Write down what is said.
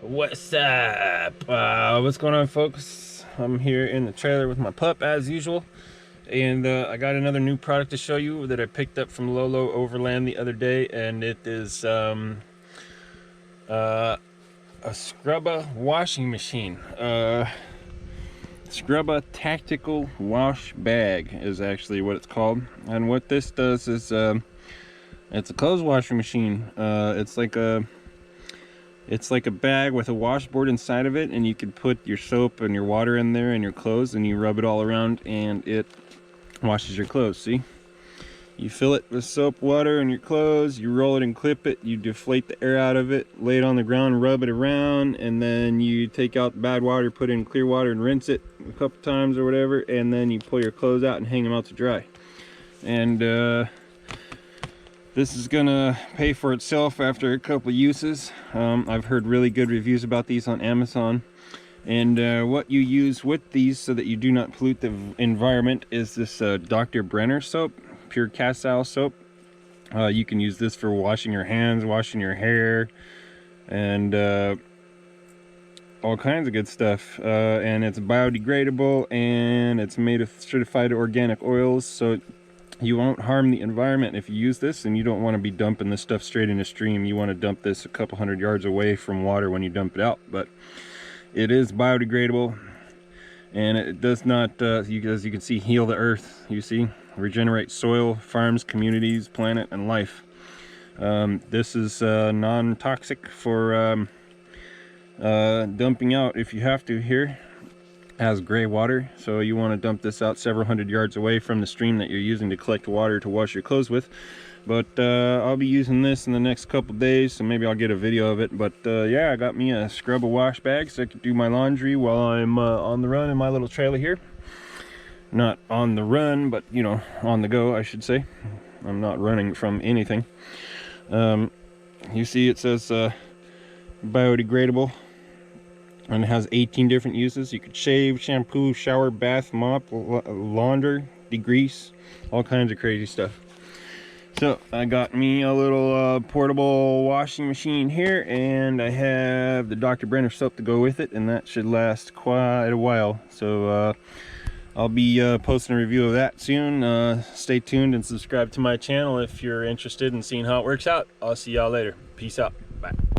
What's up? What's going on, folks? I'm here in the trailer with my pup as usual, and I got another new product to show you that I picked up from Lolo Overland the other day, and it is a Scrubba washing machine. Scrubba Tactical Washbag is actually what it's called, and what this does is it's a clothes washing machine. It's like a bag with a washboard inside of it, and you can put your soap and your water in there and your clothes, and you rub it all around and it washes your clothes. See, you fill it with soap, water, and your clothes, you roll it and clip it, you deflate the air out of it, lay it on the ground, rub it around, and then you take out the bad water, put in clear water and rinse it a couple times or whatever, and then you pull your clothes out and hang them out to dry. And this is gonna pay for itself after a couple uses. I've heard really good reviews about these on Amazon. And what you use with these so that you do not pollute the environment is this Dr. Brenner soap, pure castile soap. You can use this for washing your hands, washing your hair, and all kinds of good stuff. And it's biodegradable, and it's made of certified organic oils, so you won't harm the environment if you use this. And you don't want to be dumping this stuff straight in a stream. You want to dump this a couple hundred yards away from water when you dump it out. But it is biodegradable, and it does not, as you can see, heal the earth. You see, regenerate soil, farms, communities, planet, and life. This is non-toxic for dumping out if you have to here. Has gray water, so you want to dump this out several hundred yards away from the stream that you're using to collect water to wash your clothes with. But I'll be using this in the next couple days, so maybe I'll get a video of it. But yeah, I got me a Scrubba wash bag so I can do my laundry while I'm on the run in my little trailer here. Not on the run, but you know, on the go, I should say. I'm not running from anything. You see it says biodegradable, and it has 18 different uses. You could shave, shampoo, shower, bath, mop, launder, degrease, all kinds of crazy stuff. So I got me a little portable washing machine here, and I have the Dr. Brenner soap to go with it, and that should last quite a while. So I'll be posting a review of that soon. Stay tuned and subscribe to my channel if you're interested in seeing how it works out. I'll see y'all later. Peace out. Bye.